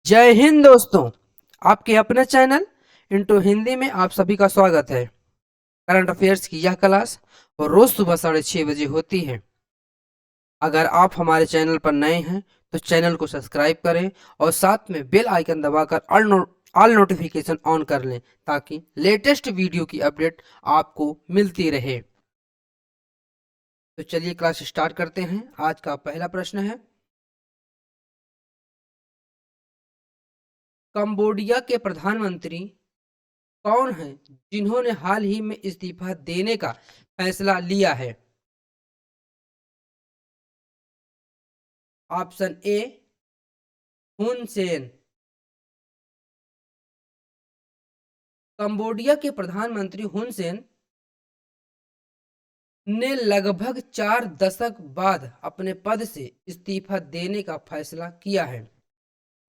जय हिंद दोस्तों। आपके अपने चैनल इंटू हिंदी में आप सभी का स्वागत है। करंट अफेयर्स की यह क्लास रोज सुबह 6:30 बजे होती है। अगर आप हमारे चैनल पर नए हैं तो चैनल को सब्सक्राइब करें और साथ में बेल आइकन दबाकर ऑल नोटिफिकेशन ऑन कर लें ताकि लेटेस्ट वीडियो की अपडेट आपको मिलती रहे। तो चलिए क्लास स्टार्ट करते हैं। आज का पहला प्रश्न है, कंबोडिया के प्रधानमंत्री कौन हैं जिन्होंने हाल ही में इस्तीफा देने का फैसला लिया है? ऑप्शन ए हुन सेन। कंबोडिया के प्रधानमंत्री हुन सेन ने लगभग 4 दशक बाद अपने पद से इस्तीफा देने का फैसला किया है।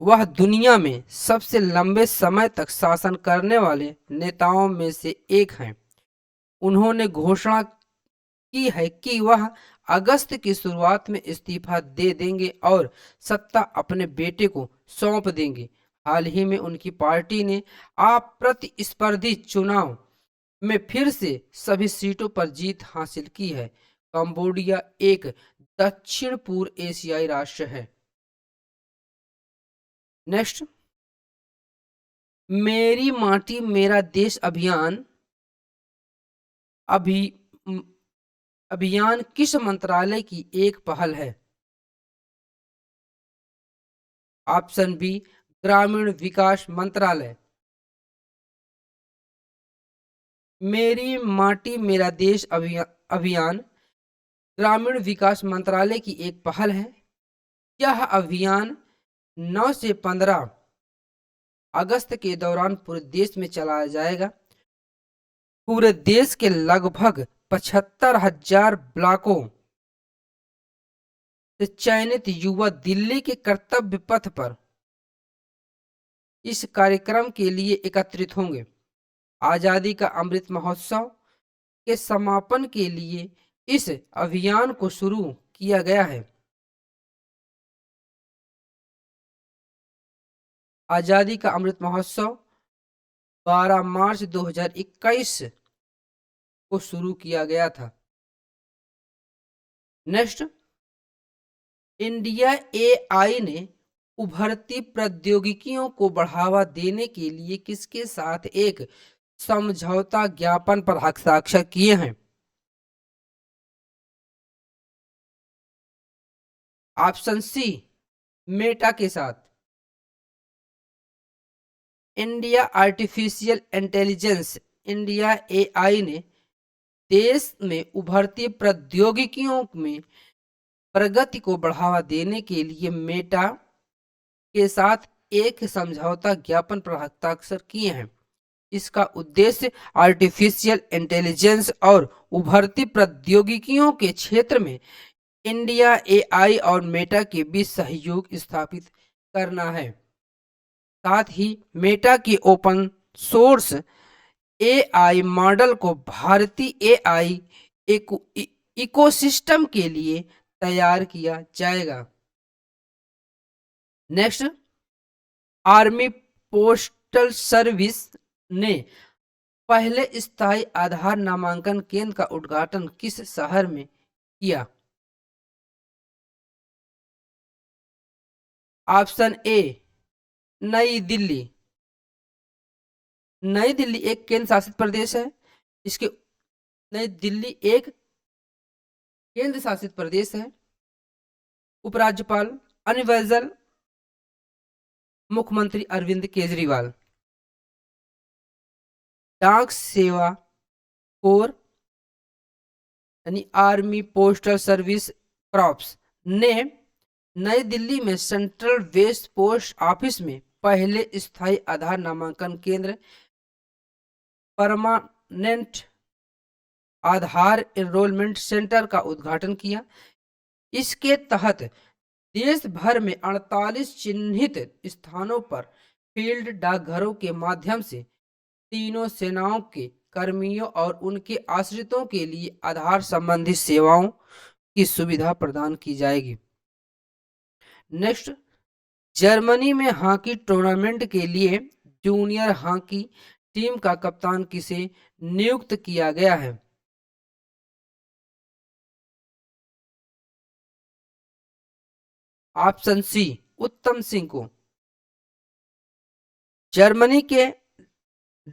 वह दुनिया में सबसे लंबे समय तक शासन करने वाले नेताओं में से एक हैं। उन्होंने घोषणा की है कि वह अगस्त की शुरुआत में इस्तीफा दे देंगे और सत्ता अपने बेटे को सौंप देंगे। हाल ही में उनकी पार्टी ने अप्रतिस्पर्धी चुनाव में फिर से सभी सीटों पर जीत हासिल की है। कंबोडिया एक दक्षिण पूर्व एशियाई राष्ट्र है। नेक्स्ट, मेरी माटी मेरा देश अभियान किस मंत्रालय की एक पहल है? ऑप्शन बी ग्रामीण विकास मंत्रालय। मेरी माटी मेरा देश अभियान ग्रामीण विकास मंत्रालय की एक पहल है। यह अभियान 9 से 15 अगस्त के दौरान पूरे देश में चलाया जाएगा। पूरे देश के लगभग 75,000 ब्लॉकों से चयनित युवा दिल्ली के कर्तव्य पथ पर इस कार्यक्रम के लिए एकत्रित होंगे। आजादी का अमृत महोत्सव के समापन के लिए इस अभियान को शुरू किया गया है। आजादी का अमृत महोत्सव 12 मार्च 2021 को शुरू किया गया था। नेक्स्ट, इंडिया एआई ने उभरती प्रौद्योगिकियों को बढ़ावा देने के लिए किसके साथ एक समझौता ज्ञापन पर हस्ताक्षर किए हैं? ऑप्शन सी मेटा के साथ। India artificial intelligence India AI ने देश में उभरती प्रौद्योगिकियों में प्रगति को बढ़ावा देने के लिए मेटा के साथ एक समझौता ज्ञापन पर हस्ताक्षर किए हैं। इसका उद्देश्य आर्टिफिशियल इंटेलिजेंस और उभरती प्रौद्योगिकियों के क्षेत्र में इंडिया एआई और मेटा के बीच सहयोग स्थापित करना है। साथ ही मेटा की ओपन सोर्स एआई मॉडल को भारतीय एआई इकोसिस्टम के लिए तैयार किया जाएगा। नेक्स्ट, आर्मी पोस्टल सर्विस ने पहले स्थायी आधार नामांकन केंद्र का उद्घाटन किस शहर में किया? ऑप्शन ए नई दिल्ली। नई दिल्ली एक केंद्र शासित प्रदेश है। इसके नई दिल्ली एक केंद्र शासित प्रदेश है। उपराज्यपाल अनिल, मुख्यमंत्री अरविंद केजरीवाल। डाक सेवा कोर यानी आर्मी पोस्टल सर्विस क्रॉप्स ने नई दिल्ली में सेंट्रल वेस्ट पोस्ट ऑफिस में पहले स्थायी आधार नामांकन केंद्र परमानेंट आधार एनरोलमेंट सेंटर का उद्घाटन किया। इसके तहत देश भर में 48 चिन्हित स्थानों पर फील्ड डाकघरों के माध्यम से तीनों सेनाओं के कर्मियों और उनके आश्रितों के लिए आधार संबंधी सेवाओं की सुविधा प्रदान की जाएगी। नेक्स्ट, जर्मनी में हॉकी टूर्नामेंट के लिए जूनियर हॉकी टीम का कप्तान किसे नियुक्त किया गया है? ऑप्शन सी, उत्तम सिंह को। जर्मनी के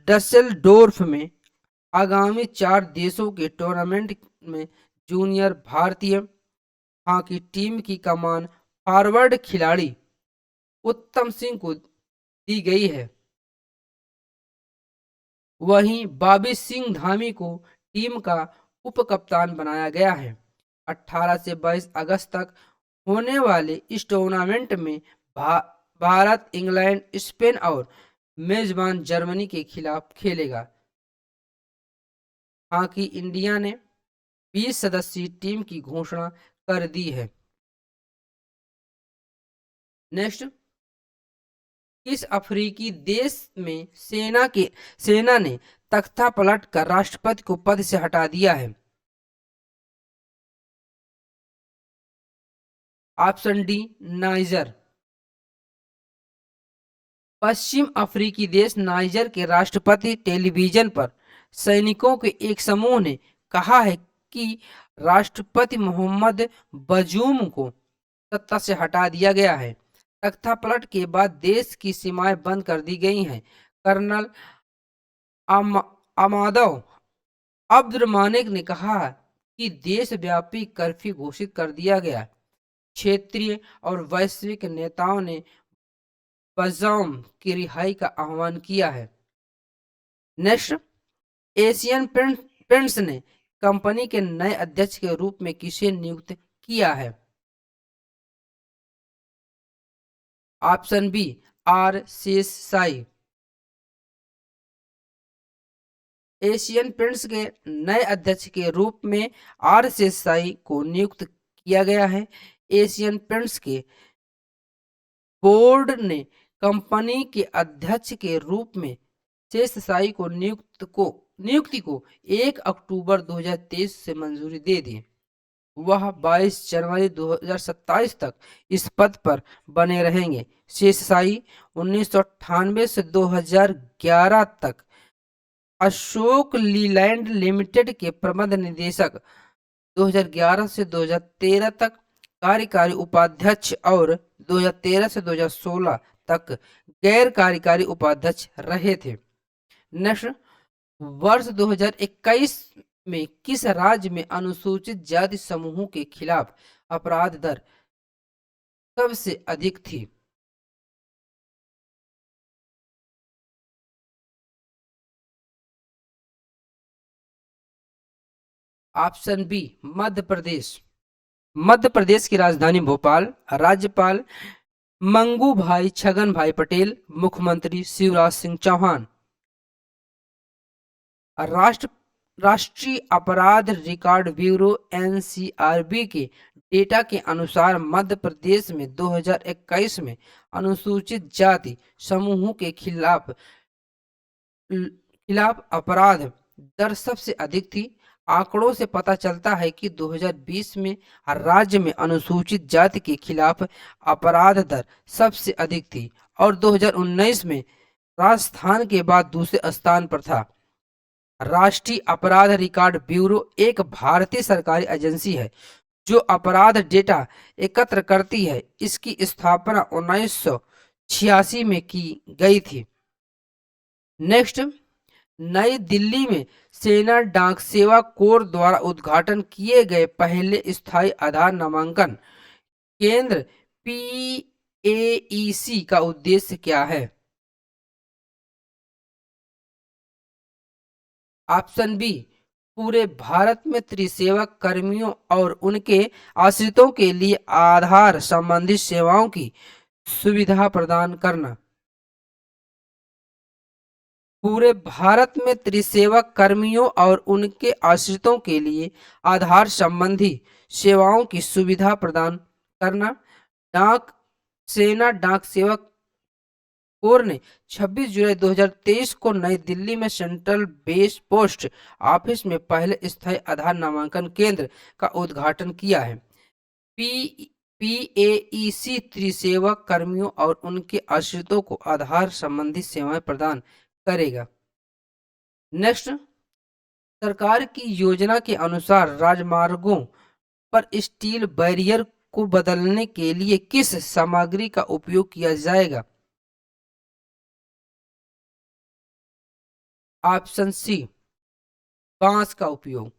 डसेलडोर्फ में आगामी 4 देशों के टूर्नामेंट में जूनियर भारतीय हॉकी टीम की कमान फॉरवर्ड खिलाड़ी उत्तम सिंह को दी गई है। वहीं बॉबी सिंह धामी को टीम का उप कप्तान बनाया गया है। 18 से 22 अगस्त तक होने वाले इस टूर्नामेंट में भारत, इंग्लैंड, स्पेन और मेजबान जर्मनी के खिलाफ खेलेगा। हॉकी इंडिया ने 20 सदस्यीय टीम की घोषणा कर दी है। नेक्स्ट, किस अफ्रीकी देश में सेना ने तख्ता पलट कर राष्ट्रपति को पद से हटा दिया है? Option D, niger. पश्चिम अफ्रीकी देश नाइजर के राष्ट्रपति टेलीविजन पर सैनिकों के एक समूह ने कहा है कि राष्ट्रपति मोहम्मद बजूम को सत्ता से हटा दिया गया है। तख्तापलट के बाद देश की सीमाएं बंद कर दी गई हैं। कर्नल अमादव अब्दुल मानिक ने कहा कि देशव्यापी कर्फ्यू घोषित कर दिया गया। क्षेत्रीय और वैश्विक नेताओं ने बजौम की रिहाई का आह्वान किया है। नेक्स्ट, एशियन पेंट्स ने कंपनी के नए अध्यक्ष के रूप में किसे नियुक्त किया है? Option B, R Seshasai. Asian Paints के नए अध्यक्ष के रूप में आर शेषसाई को नियुक्त किया गया है। एशियन पेंट्स के बोर्ड ने कंपनी के अध्यक्ष के रूप में शेषसाई को नियुक्ति को 1 अक्टूबर 2023 से मंजूरी दे दी। वह 22 जनवरी 2027 तक इस पद पर बने रहेंगे। शेषसाई 1998 से 2011 तक अशोक लीलैंड लिमिटेड के प्रबंध निदेशक, 2011 से 2013 तक कार्यकारी उपाध्यक्ष और 2013 से 2016 तक गैर कार्यकारी उपाध्यक्ष रहे थे। नेक्स्ट, वर्ष 2021 में किस राज्य में अनुसूचित जाति समूहों के खिलाफ अपराध दर सबसे अधिक थी? Option B, Madhya Pradesh. मध्य प्रदेश की राजधानी भोपाल। राज्यपाल मंगू भाई छगन भाई पटेल, मुख्यमंत्री शिवराज सिंह चौहान। राष्ट्रीय अपराध रिकॉर्ड ब्यूरो एनसीआरबी के डेटा के अनुसार मध्य प्रदेश में 2021 में अनुसूचित जाति समूहों के खिलाफ अपराध दर सबसे अधिक थी। आंकड़ों से पता चलता है कि 2020 में राज्य में अनुसूचित जाति के खिलाफ अपराध दर सबसे अधिक थी और 2019 में राजस्थान के बाद दूसरे स्थान पर था। राष्ट्रीय अपराध रिकॉर्ड ब्यूरो एक भारतीय सरकारी एजेंसी है जो अपराध डेटा एकत्र करती है। इसकी स्थापना 1986 में की गई थी। नेक्स्ट, नई दिल्ली में सेना डाक सेवा कोर द्वारा उद्घाटन किए गए पहले स्थायी आधार नामांकन केंद्र PAEC का उद्देश्य क्या है? ऑप्शन बी, पूरे भारत में त्रिसेवक कर्मियों और उनके आश्रितों के लिए आधार संबंधी सेवाओं की सुविधा प्रदान करना। पूरे भारत में त्रिसेवक कर्मियों और उनके आश्रितों के लिए आधार संबंधी सेवाओं की सुविधा प्रदान करना। सेना डाक सेवक कोर ने 26 जुलाई 2023 को नई दिल्ली में सेंट्रल बेस पोस्ट ऑफिस में पहले स्थायी आधार नामांकन केंद्र का उद्घाटन किया है। PAEC त्रिसेवा कर्मियों और उनके आश्रितों को आधार संबंधी सेवाएं प्रदान करेगा। नेक्स्ट, सरकार की योजना के अनुसार राजमार्गों पर स्टील बैरियर को बदलने के लिए किस सामग्री का उपयोग किया जाएगा? ऑप्शन सी, बांस का उपयोग।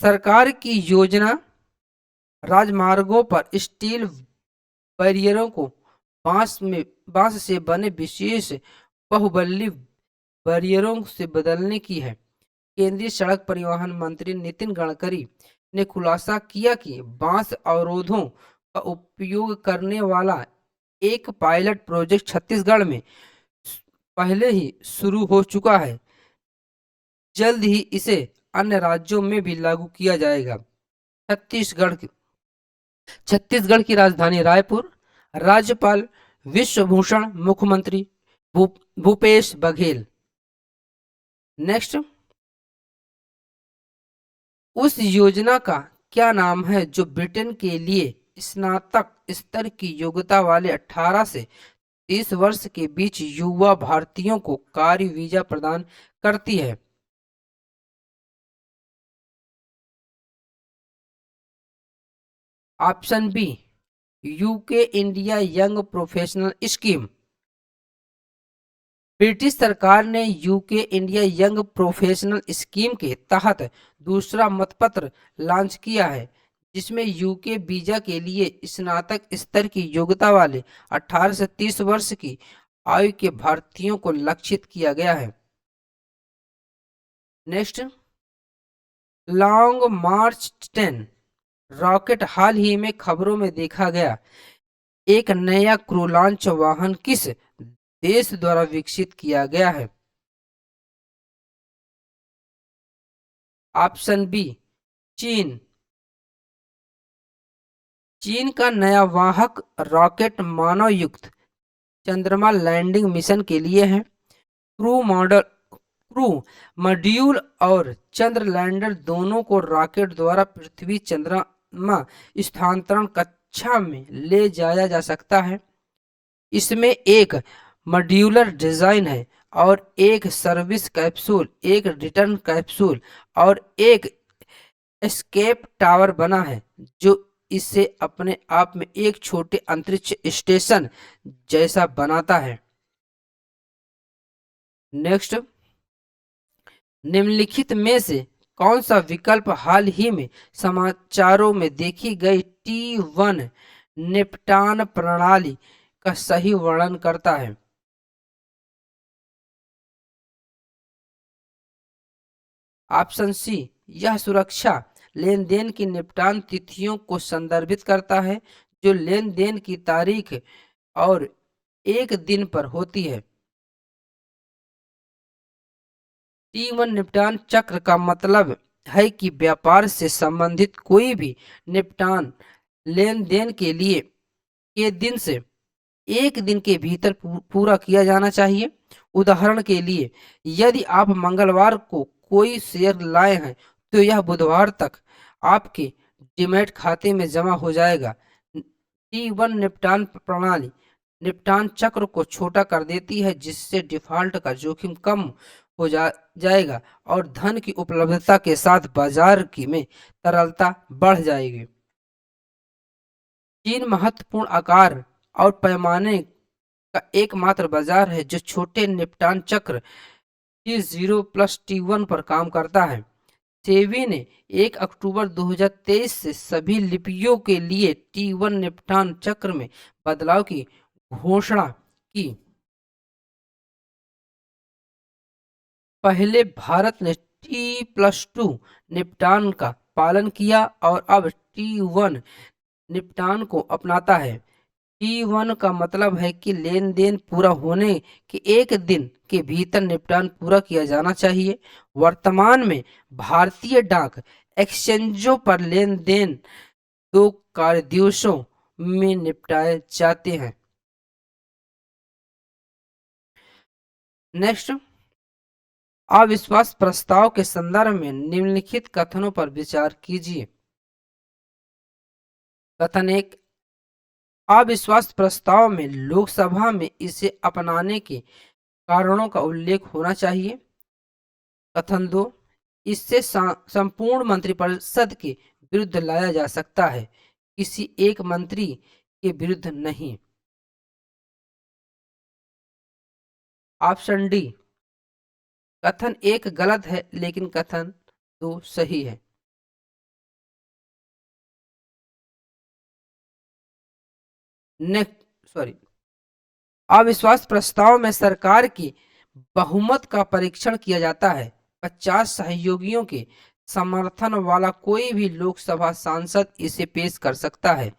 सरकार की योजना राजमार्गों पर स्टील बैरियरों को बांस से बने विशेष बहुबल्ली बैरियरों से बदलने की है। केंद्रीय सड़क परिवहन मंत्री नितिन गडकरी ने खुलासा किया कि बांस अवरोधों का उपयोग करने वाला एक पायलट प्रोजेक्ट छत्तीसगढ़ में पहले ही शुरू हो चुका है। जल्द ही इसे अन्य राज्यों में भी लागू किया जाएगा। छत्तीसगढ़ की राजधानी रायपुर, राज्यपाल विश्वभूषण, मुख्यमंत्री भूपेश बघेल। नेक्स्ट, उस योजना का क्या नाम है जो ब्रिटेन के लिए स्नातक स्तर की योग्यता वाले 18 से 30 वर्ष के बीच युवा भारतीयों को कार्य वीजा प्रदान करती है? Option B, UK India young professional scheme. British सरकार ने UK India young professional scheme के तहत दूसरा मतपत्र लॉन्च किया है, जिसमें यूके वीजा के लिए स्नातक स्तर की योग्यता वाले 18 से 30 वर्ष की आयु के भारतीयों को लक्षित किया गया है। नेक्स्ट, लॉन्ग मार्च 10 रॉकेट हाल ही में खबरों में देखा गया एक नया क्रू लॉन्च वाहन किस देश द्वारा विकसित किया गया है? ऑप्शन बी, चीन। चीन का नया वाहक रॉकेट मानव युक्त चंद्रमा लैंडिंग मिशन के लिए है। क्रू मॉड्यूल और चंद्र लैंडर दोनों को रॉकेट द्वारा पृथ्वी चंद्रमा स्थानांतरण कक्षा में ले जाया जा सकता है। इसमें एक मॉड्यूलर डिजाइन है और एक सर्विस कैप्सूल, एक रिटर्न कैप्सूल और एक एस्केप टावर बना है, जो इसे अपने आप में एक छोटे अंतरिक्ष स्टेशन जैसा बनाता है। नेक्स्ट, निम्नलिखित में से कौन सा विकल्प हाल ही में समाचारों में देखी गई T1 निपटान प्रणाली का सही वर्णन करता है? ऑप्शन सी, यह सुरक्षा लेन देन की निपटान तिथियों को संदर्भित करता है जो लेन देन की तारीख और एक दिन पर होती है। T1 निपटान चक्र का मतलब है कि व्यापार से संबंधित कोई भी निपटान लेन देन के दिन से एक दिन के भीतर पूरा किया जाना चाहिए। उदाहरण के लिए, यदि आप मंगलवार को कोई शेयर लाए हैं तो यह बुधवार तक आपके डीमैट खाते में जमा हो जाएगा। T1 निपटान प्रणाली निपटान चक्र को छोटा कर देती है, जिससे डिफॉल्ट का जोखिम कम हो जाएगा और धन की उपलब्धता के साथ बाजार की में तरलता बढ़ जाएगी। चीन महत्वपूर्ण आकार और पैमाने का एकमात्र बाजार है जो छोटे निपटान चक्र T0 प्लस T1 पर काम करता है। सेबी ने 1 अक्टूबर 2023 से सभी लिपियों के लिए T1 निपटान चक्र में बदलाव की घोषणा की। पहले भारत ने T+2 निपटान का पालन किया और अब T1 निपटान को अपनाता है। T1 का मतलब है कि लेन देन पूरा होने के एक दिन के भीतर निपटान पूरा किया जाना चाहिए। वर्तमान में भारतीय डाक एक्सचेंजों पर लेन देन 2 कार्य दिवसों में निपटाए जाते हैं। नेक्स्ट, अविश्वास प्रस्ताव के संदर्भ में निम्नलिखित कथनों पर विचार कीजिए। कथन एक, अविश्वास प्रस्ताव में लोकसभा में इसे अपनाने के कारणों का उल्लेख होना चाहिए। कथन दो, इससे संपूर्ण मंत्रिपरिषद के विरुद्ध लाया जा सकता है, किसी एक मंत्री के विरुद्ध नहीं। ऑप्शन डी, कथन एक गलत है लेकिन कथन दो सही है। नेक्स्ट सॉरी, अविश्वास प्रस्ताव में सरकार की बहुमत का परीक्षण किया जाता है। 50 सहयोगियों के समर्थन वाला कोई भी लोकसभा सांसद इसे पेश कर सकता है।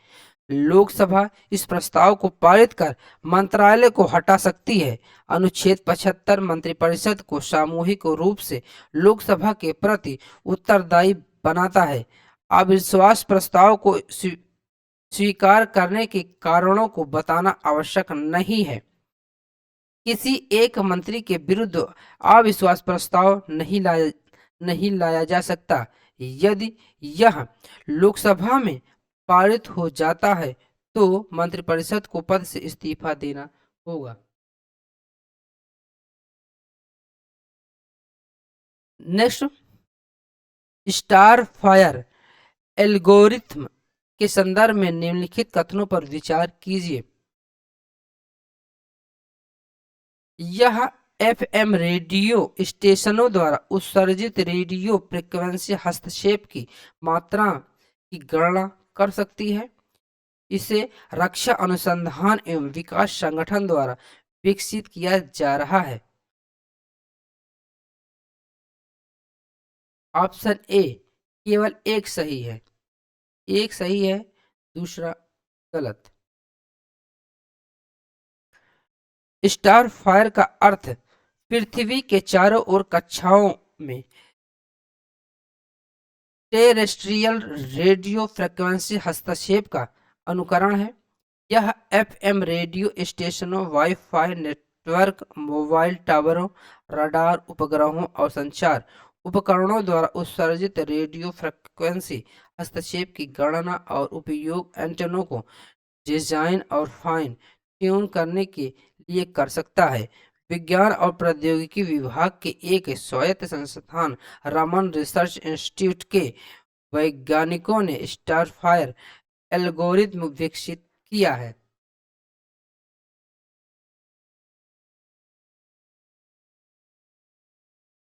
लोकसभा इस प्रस्ताव को पारित कर मंत्रालय को हटा सकती है। अनुच्छेद 75 मंत्रिपरिषद को सामूहिक रूप से लोकसभा के प्रति उत्तरदायी बनाता है। अविश्वास प्रस्ताव को स्वीकार करने के कारणों को बताना आवश्यक नहीं है। किसी एक मंत्री के विरुद्ध अविश्वास प्रस्ताव नहीं लाया जा सकता यदि यह लोकसभा में पारित हो जाता है तो मंत्रिपरिषद को पद से इस्तीफा देना होगा। नेक्स्ट, स्टार फायर एल्गोरिथम के संदर्भ में निम्नलिखित कथनों पर विचार कीजिए। यह एफएम रेडियो स्टेशनों द्वारा उत्सर्जित रेडियो फ्रीक्वेंसी हस्तक्षेप की मात्रा की गणना कर सकती है। इसे रक्षा अनुसंधान एवं विकास संगठन द्वारा विकसित किया जा रहा है। ऑप्शन ए, केवल एक सही है, एक सही है, दूसरा गलत। स्टार फायर का अर्थ पृथ्वी के चारों ओर कक्षाओं में टेरेस्ट्रियल रेडियो फ्रीक्वेंसी हस्तक्षेप का अनुकरण है। यह एफएम रेडियो स्टेशनों, वाईफाई नेटवर्क, मोबाइल टावरों, रडार उपग्रहों और संचार उपकरणों द्वारा उत्सर्जित रेडियो फ्रीक्वेंसी हस्तक्षेप की गणना और उपयोग एंटेनों को डिजाइन और फाइन ट्यून करने के लिए कर सकता है। विज्ञान और प्रौद्योगिकी विभाग के एक स्वायत्त संस्थान रमन रिसर्च इंस्टीट्यूट के वैज्ञानिकों ने स्टार फायर एल्गोरिथम विकसित किया है।